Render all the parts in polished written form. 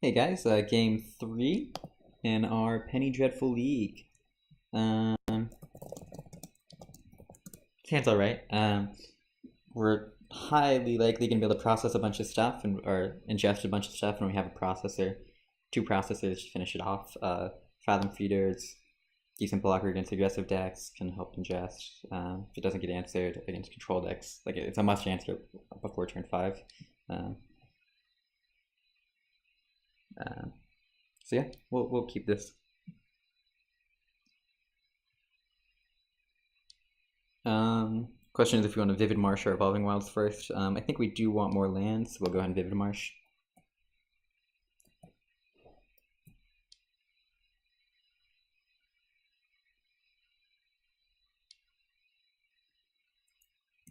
Hey guys, game 3 in our Penny Dreadful League. Um, Sounds alright. We're highly likely going to be able to process a bunch of stuff or ingest a bunch of stuff when we have a processor, two processors to finish it off. Fathom feeders, decent blocker against aggressive decks can help ingest. If it doesn't get answered against control decks, like it's a must answer before turn 5. Um, so yeah, we'll keep this. Question is if we want a Vivid Marsh or Evolving Wilds first. I think we do want more lands, so we'll go ahead and Vivid Marsh.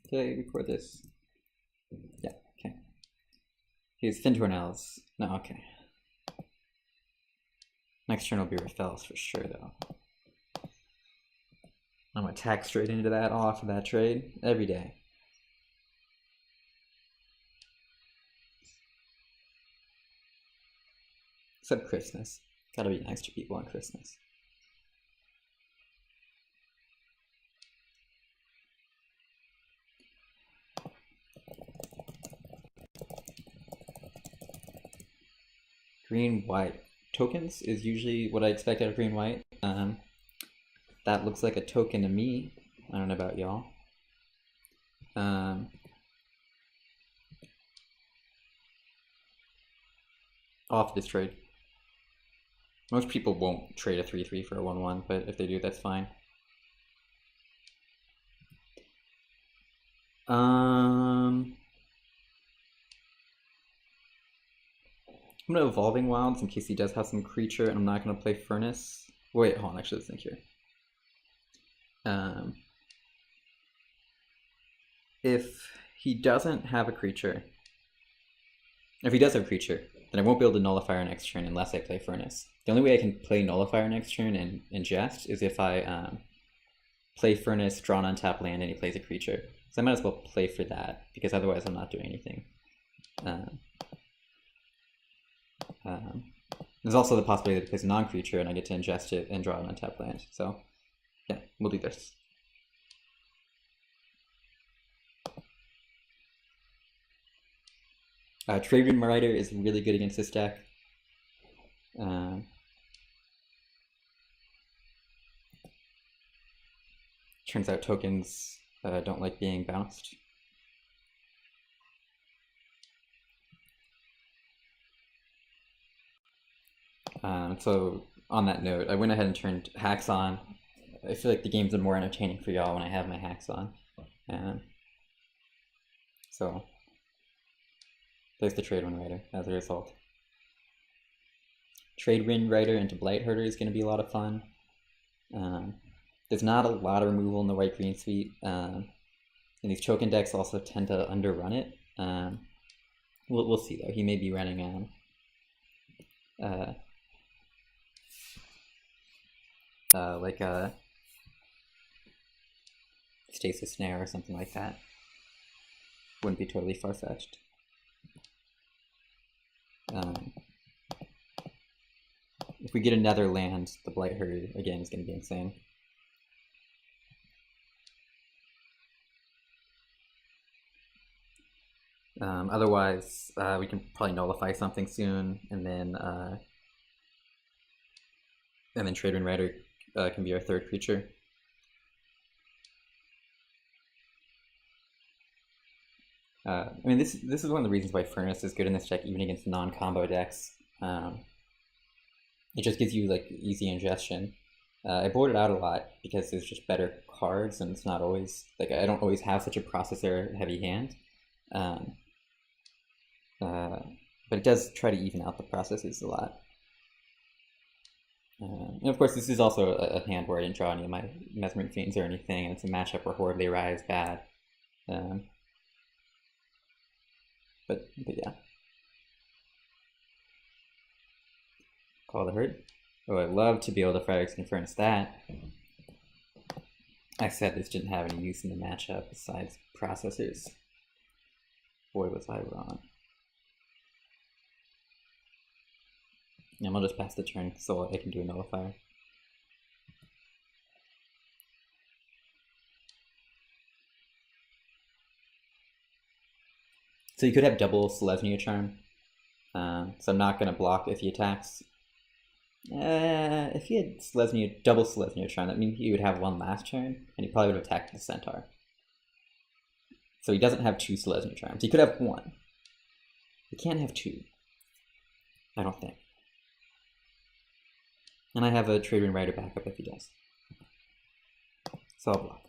Okay, record this. Yeah, okay. Here's Fintornels. No, okay. Next turn will be Rafel's for sure, though. I'm gonna attack straight into that off of that trade every day. Except Christmas. Gotta be nice to people on Christmas. Green-white. Tokens is usually what I expect out of green-white. That looks like a token to me. I don't know about y'all. Off this trade. Most people won't trade a 3/3 for a 1/1, but if they do, that's fine. I'm gonna Evolving Wilds in case he does have some creature, and I'm not gonna play Furnace. Wait, hold on, actually, let's think here. If he doesn't have a creature, if he does have a creature, then I won't be able to Nullifier next turn unless I play Furnace. The only way I can play Nullifier next turn and ingest is if I play Furnace, draw an untapped land, and he plays a creature. So I might as well play for that, because otherwise I'm not doing anything. There's also the possibility that he plays a non-creature and I get to ingest it and draw an untapped land. So yeah, we'll do this. Trade Room Rider is really good against this deck. Turns out tokens don't like being bounced. So on that note, I went ahead and turned hacks on. I feel like the games are more entertaining for y'all when I have my hacks on. So there's the Trade Wind Rider as a result. Trade Wind Rider into Blight Herder is going to be a lot of fun. There's not a lot of removal in the white-green suite, and these token decks also tend to underrun it. We'll see though. He may be running like a Stasis Snare or something like that. Wouldn't be totally far-fetched. If we get another land, the Blight Herder again is going to be insane. Otherwise, we can probably nullify something soon, and then Trade Wind Rider can be our third creature. I mean, this is one of the reasons why Furnace is good in this deck, even against non-combo decks. It just gives you like easy ingestion. I board it out a lot because there's just better cards, and it's not always like I don't always have such a processor heavy hand. But it does try to even out the processes a lot. And of course, this is also a hand where I didn't draw any of my Mesmeric Fiends or anything, and it's a matchup where Horribly Rye is bad. But yeah. Call the Herd. Oh, I'd love to be able to Phyrexian Furnace that. I said this didn't have any use in the matchup besides processors. Boy, was I wrong. Yeah, I'll just pass the turn so I can do a nullifier. So you could have double Selesnya charm. So I'm not going to block if he attacks. If he had Selesnya, double Selesnya charm, that means he would have one last turn, and he probably would have attacked the centaur. So he doesn't have two Selesnya charms. He could have one. He can't have two. I don't think. And I have a Trade Wind Rider backup if he does. So I'll block.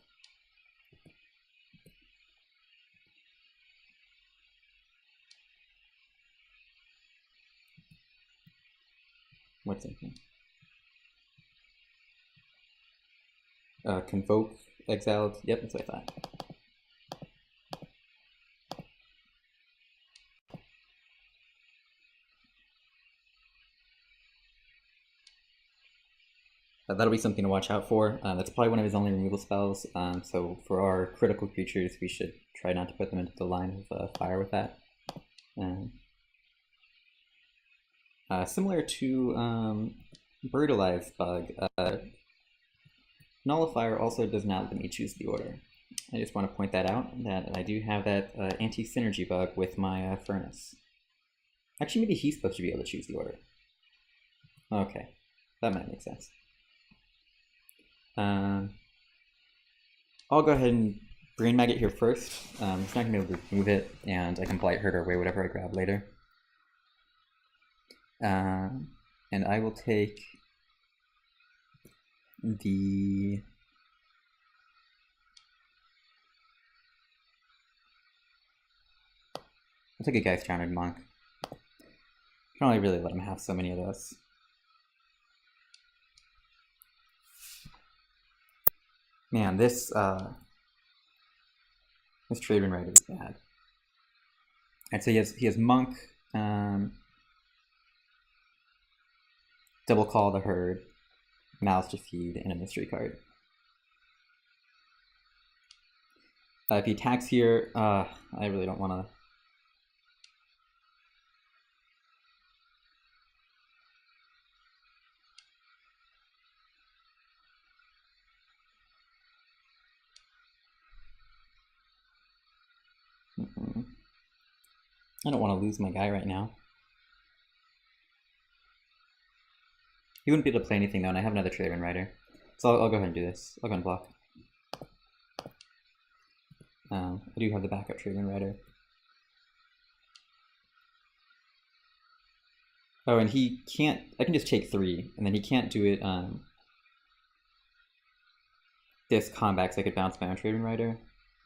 What's in here? Convoke, exiled. Yep, that's what I thought. That'll be something to watch out for. That's probably one of his only removal spells. So for our critical creatures, we should try not to put them into the line of fire with that. Similar to Bird Alive's bug, Nullifier also does not let me choose the order. I just want to point that out, that I do have that anti-synergy bug with my Furnace. Actually, maybe he's supposed to be able to choose the order. Okay, that might make sense. I'll go ahead and Brain Maggot here first. He's not going to be able to remove it, and I can Blight Herder away whatever I grab later. And I will take the... I'll take a Geist Charmed Monk. I can only really let him have so many of those. Man, this Trade Wind Rider is bad. Alright, so he has Monk, Double Call the Herd, Mouths to Feed, and a mystery card. If he attacks here, I really don't want to. I don't want to lose my guy right now. He wouldn't be able to play anything though, and I have another Trade Wind Rider. So I'll go ahead and do this. I'll go and block. I do have the backup Trade Wind Rider. Oh, and he can't... I can just take 3, and then he can't do it this combat, so I could bounce my own Trade Wind Rider.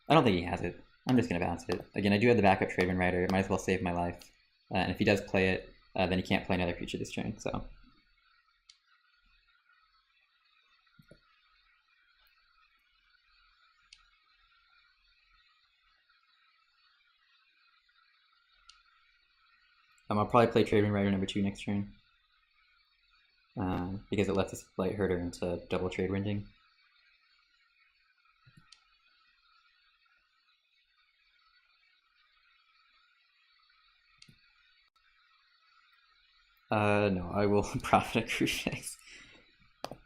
I don't think he has it. I'm just going to bounce it. Again, I do have the backup Trade Wind Rider. It might as well save my life. And if he does play it, then he can't play another creature this turn, so... I'll probably play Trade Wind Rider number 2 next turn. Because it lets us Blight Herder into double Trade Winding. No, I will Prophet of Crucifix.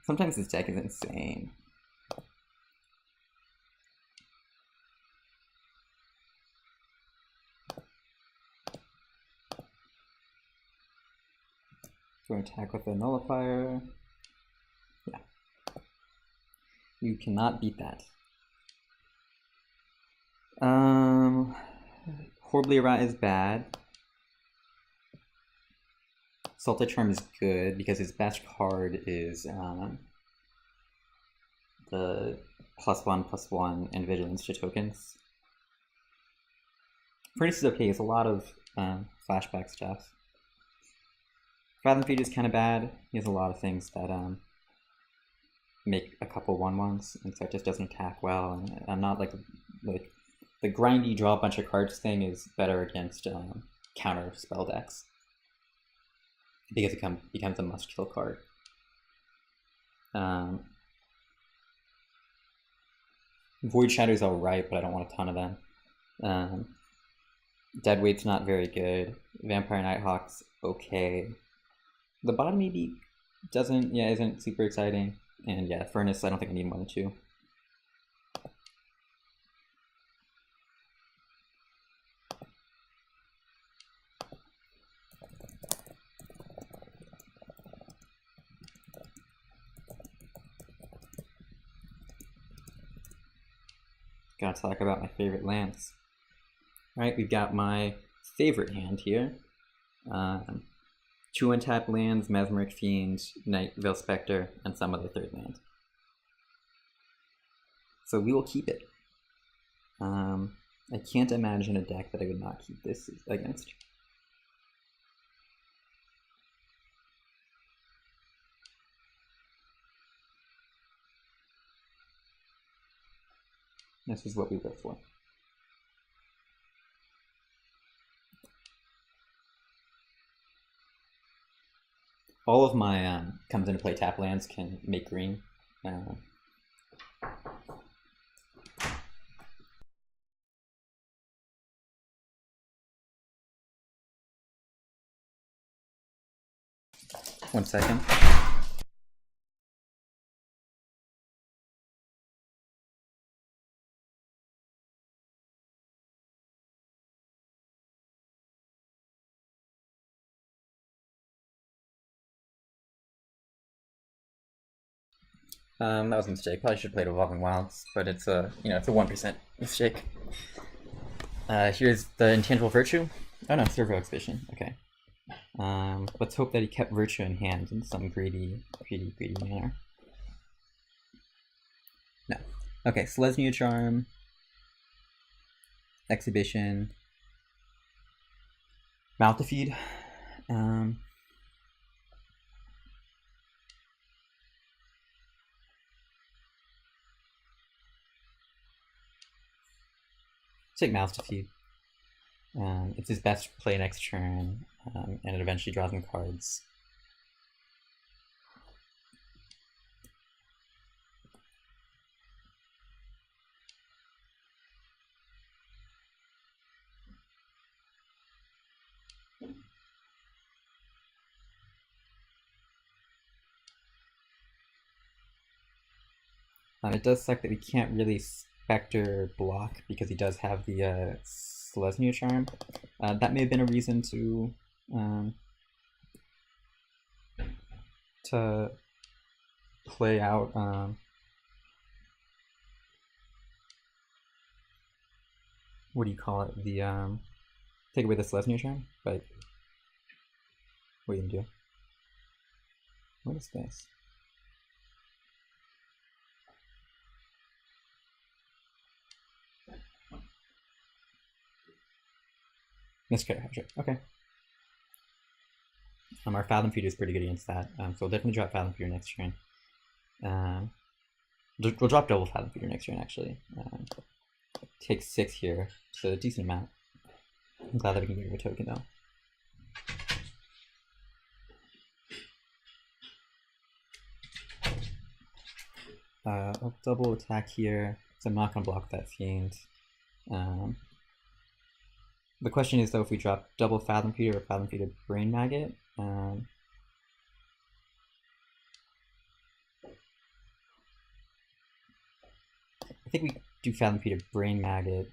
Sometimes this deck is insane. Going to attack with a Nullifier. Yeah. You cannot beat that. Horribly Errata is bad. Salted Charm is good because his best card is the +1/+1 and Vigilance to tokens. Furnace is okay, it's a lot of flashback stuff. Fathom Feed is kind of bad. He has a lot of things that make a couple 1/1s, and so it just doesn't attack well. And I'm not like the grindy draw a bunch of cards thing is better against counter spell decks because it becomes a must kill card. Void Shadow's alright, but I don't want a ton of them. Deadweight's not very good. Vampire Nighthawk's okay. The bottom maybe isn't super exciting. And yeah, Furnace, I don't think I need more than two. Gotta talk about my favorite lands. Alright, we've got my favorite hand here. Two untapped lands, Mesmeric Fiend, Night Veil Spectre, and some other third land. So we will keep it. I can't imagine a deck that I would not keep this against. This is what we live for. All of my comes into play tap lands can make green. One second. That was a mistake. Probably should have played Evolving Wilds, but it's a it's a 1% mistake. Here's the Intangible Virtue. Oh no, Servo Exhibition. Okay. Let's hope that he kept Virtue in hand in some greedy manner. No. Okay, Selesnya Charm. Exhibition. Mouth to Feed. Take Mouth to Feed. It's his best play next turn, and it eventually draws him cards. It does suck that we can't really Spectre block because he does have the Selesnya Charm. That may have been a reason to play out what do you call it? The take away the Selesnya Charm, but what are you gonna do? What is this? Miscredit Hydra. Okay. Our Fathom Feeder is pretty good against that, so we'll definitely drop Fathom Feeder next turn. We'll drop double Fathom Feeder next turn, actually. Take 6 here, so a decent amount. I'm glad that we can get rid of a token, though. I'll double attack here, so I'm not going to block that Fiend. The question is, though, if we drop double Fathom Feeder or Fathom Feeder Brain Maggot. I think we do Fathom Feeder Brain Maggot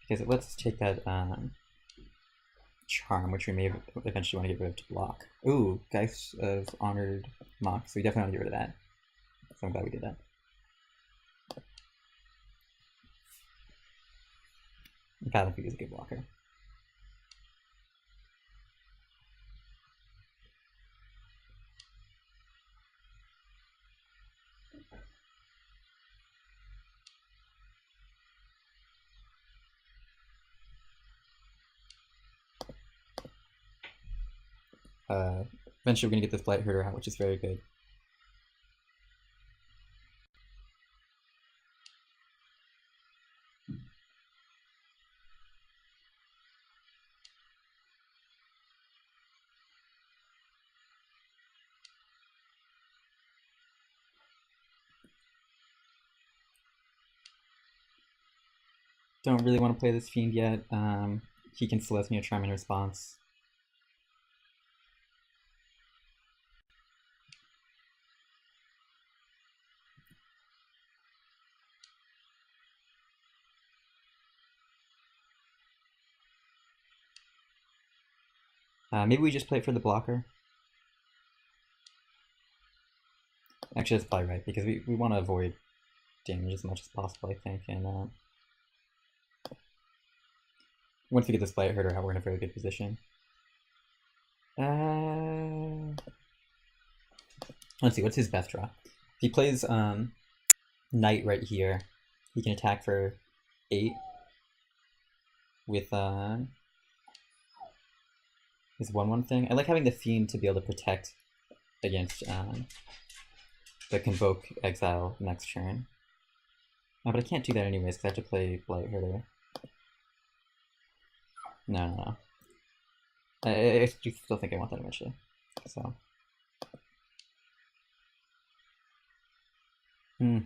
because it lets us take that Charm, which we may eventually want to get rid of to block. Ooh, Geist of Honored Mock, so we definitely want to get rid of that. So I'm glad we did that. Fathom Feeder is a good blocker. Eventually we're going to get this Blight Herder out, which is very good. Don't really want to play this Fiend yet. He can Selesnya Charm in response. Maybe we just play it for the blocker. Actually, that's probably right, because we want to avoid damage as much as possible, I think, and once we get this Blight Herder out, we're in a very good position. Let's see, what's his best draw? If he plays Knight right here, he can attack for 8 with his 1/1 thing. I like having the Fiend to be able to protect against the Convoke Exile next turn. Oh, but I can't do that anyways because I have to play Blight Herder. No. I still think I want that eventually. So. So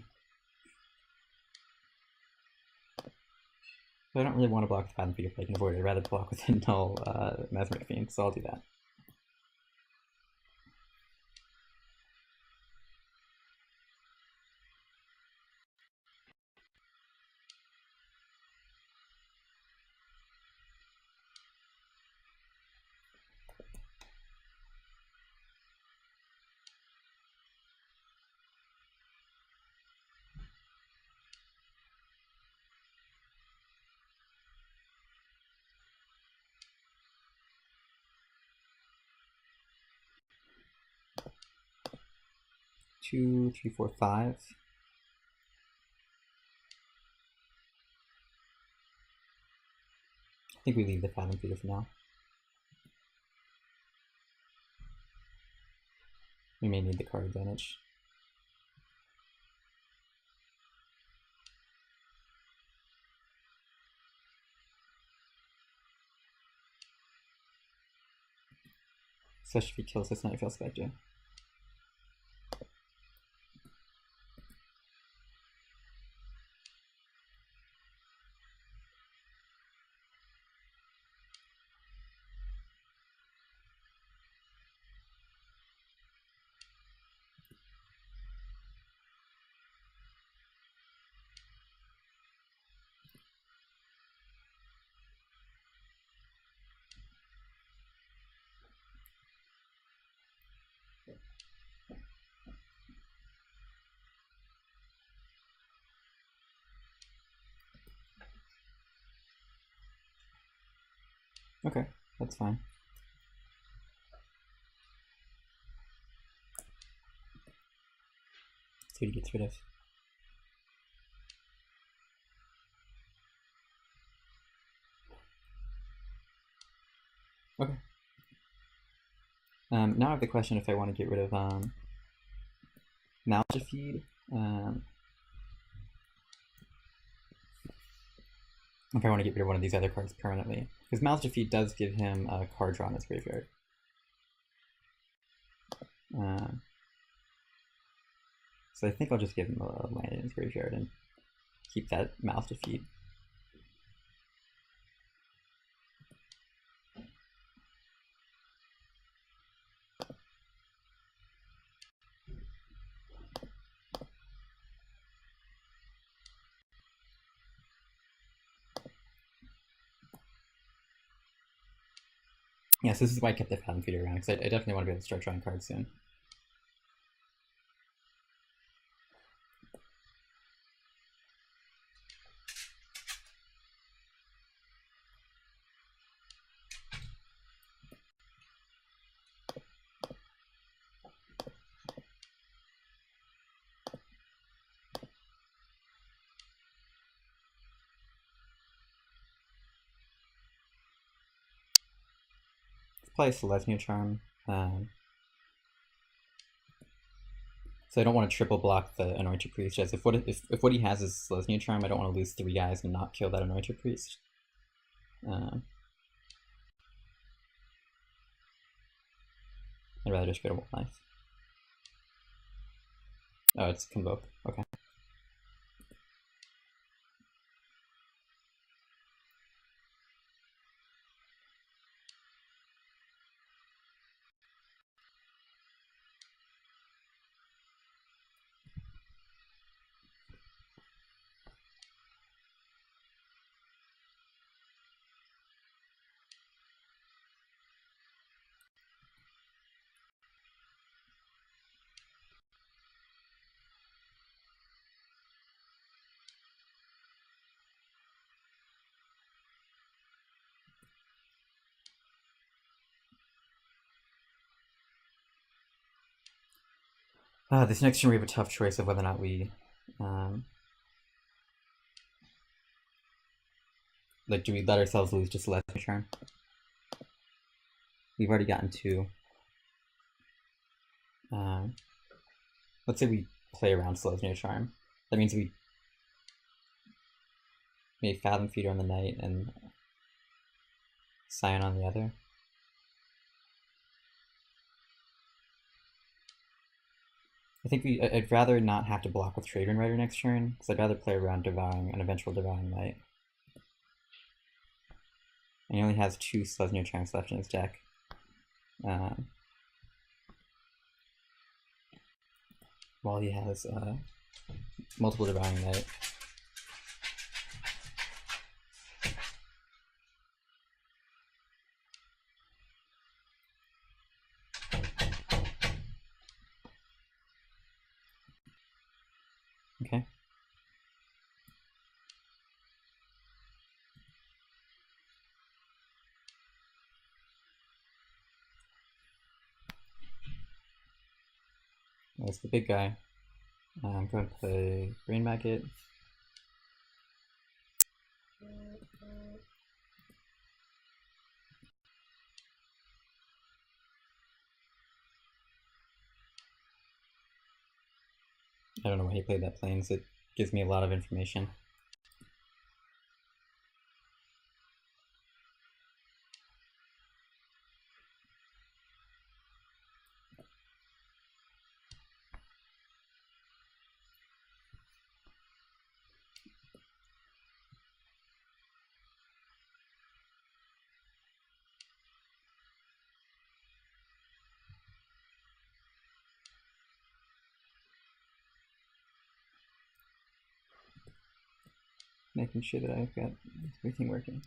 I don't really want to block the Fathom Feeder if I can avoid it. I'd rather block with a null Mesmeric Fiend, so I'll do that. Two, three, four, five. I think we leave the Fathom Feeder for now. We may need the card advantage. Especially if he kills this Nightfall Spectre. Okay, that's fine. Let's see what he gets rid of. Okay. Now I have the question if I want to get rid of Malgifeed. If I want to get rid of one of these other cards permanently. Because Malgifeed does give him a card draw in his graveyard. So I think I'll just give him a land in his graveyard and keep that Malgifeed. Yes, this is why I kept the Fathom Feeder around, because I definitely want to be able to start drawing cards soon. Play Selesnya Charm. So I don't want to triple block the Anointed Priest. Just if what he has is Selesnya Charm, I don't want to lose 3 guys and not kill that Anointed Priest. I'd rather just go to 1 life. Oh, it's Convoke. Okay. This next turn we have a tough choice of whether or not we like, do we let ourselves lose to Selesnya Charm? We've already gotten two. Let's say we play around Selesnya Charm. That means we made Fathom Feeder on the night and Scion on the other. I think I'd rather not have to block with Trade Wind Rider next turn, because I'd rather play around Devouring, an eventual Devouring Light. And he only has two Selesnya Charms left in his deck. While he has multiple Devouring Light. Okay. That's the big guy. I'm going to play Rain Maggot. I don't know why he played that Plains. It gives me a lot of information. Making sure that I've got everything working.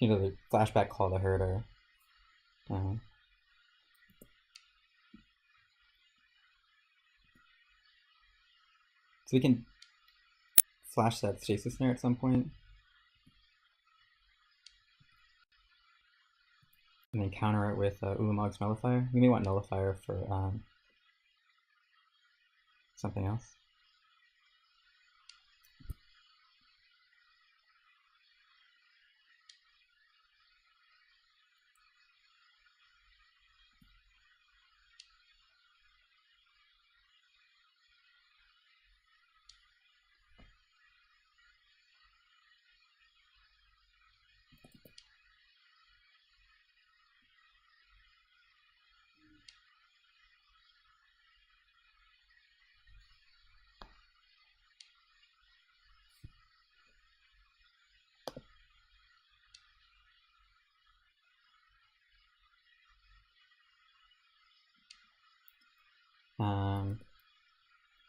You know, the flashback call to Herder. So we can flash that Stasis Snare at some point. And then counter it with Ulamog's Nullifier. We may want Nullifier for something else.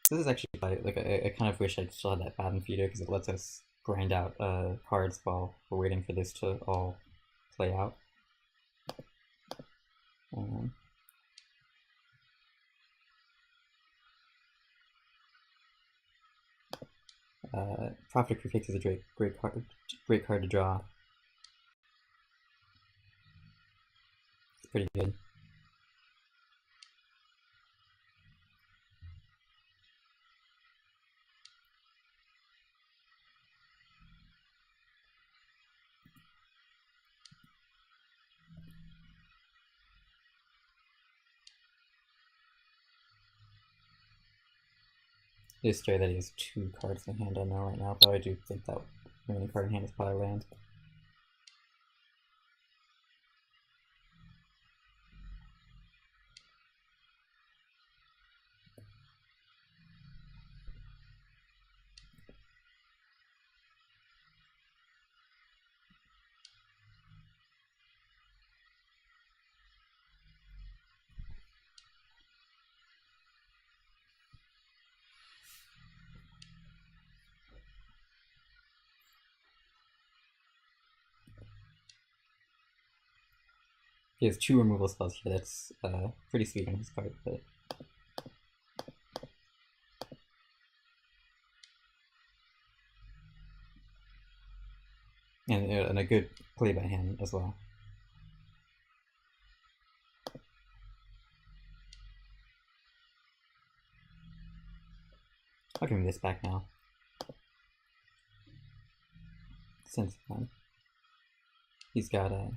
This is actually like I kind of wish I still had that Fathom Feeder because it lets us grind out cards while we're waiting for this to all play out. Prophet Prefix is a great card to draw. It's pretty good. It is scary that he has two cards in hand I know right now, though I do think that remaining card in hand is probably land. He has two removal spells here. That's pretty sweet on his part, but and a good play by him as well. I'll give him this back now. Since then, he's got a.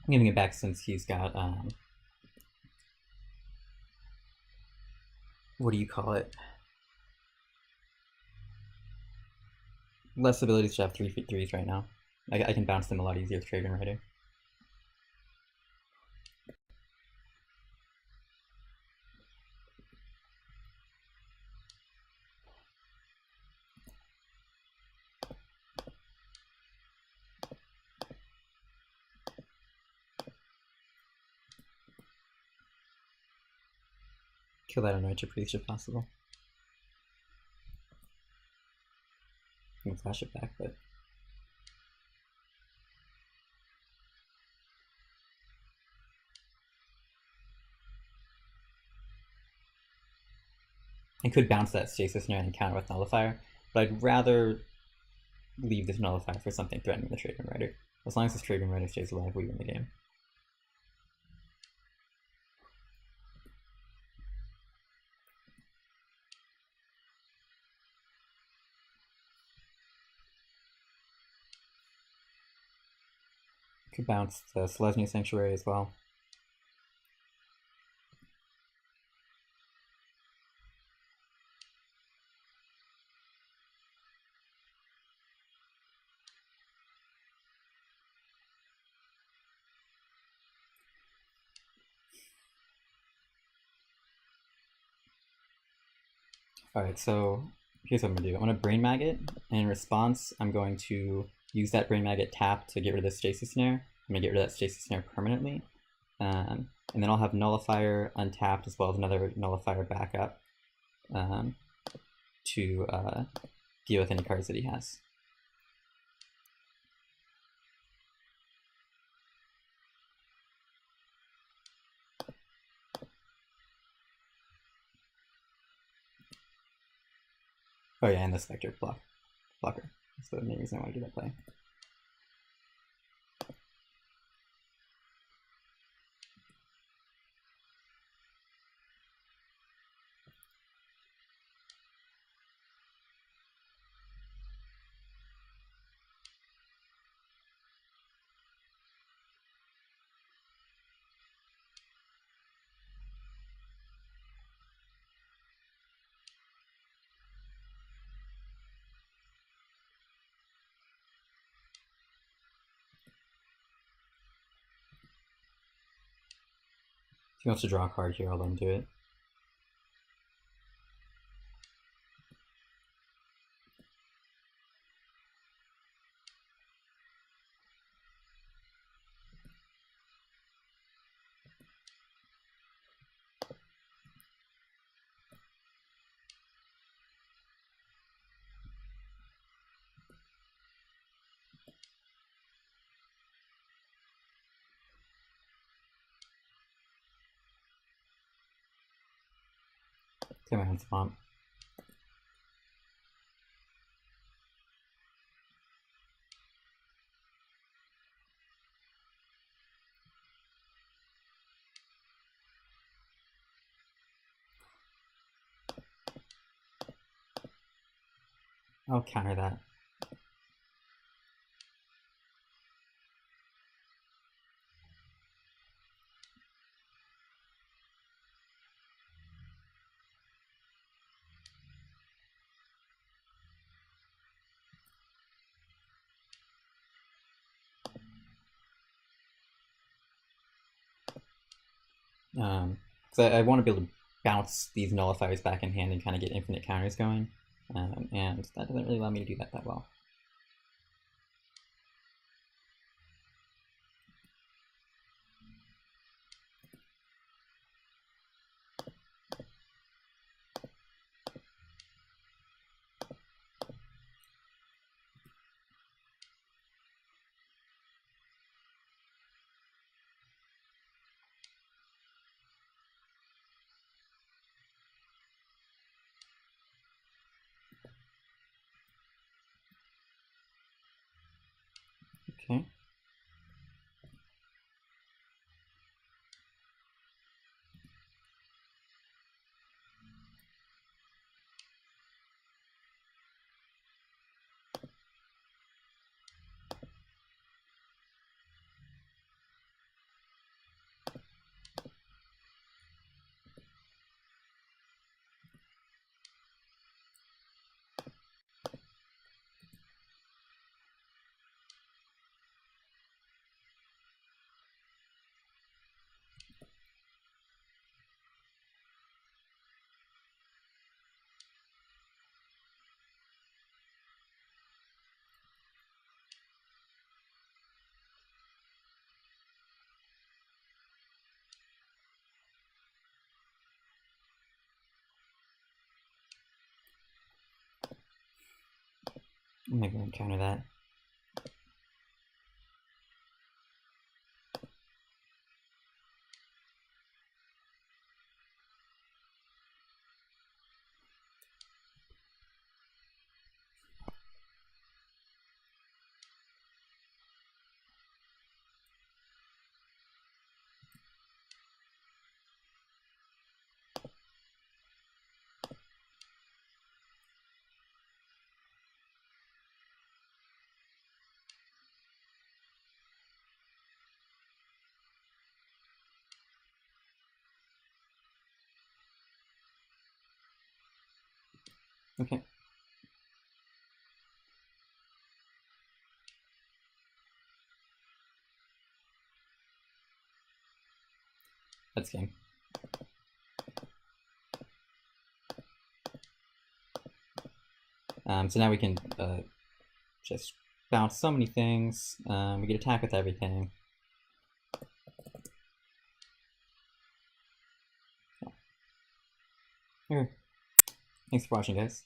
I'm giving it back since he's got what do you call it? Less abilities to have 3/3s right now. I can bounce them a lot easier with Trade Rider. Kill that Anointed Priest if possible. I'm gonna flash it back, but I could bounce that Selesnya and counter with Nullifier, but I'd rather leave this Nullifier for something threatening the Trade Rider. As long as this Trade Rider stays alive, we win the game. Could bounce the Selesnya Sanctuary as well. Alright, so here's what I'm gonna do. I'm gonna Brain Maggot, and in response, I'm going to use that Brain Maggot tap to get rid of the Stasis Snare. I'm gonna get rid of that Stasis Snare permanently. And then I'll have Nullifier untapped as well as another Nullifier backup to deal with any cards that he has. Oh yeah, and the Spectre blocker. That's the main reason I want to do that play. If he wants to draw a card here, I'll let him do it. Get my hands on. I'll counter that. Because I want to be able to bounce these nullifiers back in hand and kind of get infinite counters going, and that doesn't really allow me to do that well. I'm gonna go and counter that. Okay. That's game. So now we can just bounce so many things. We can attack with everything. Here. Thanks for watching, guys.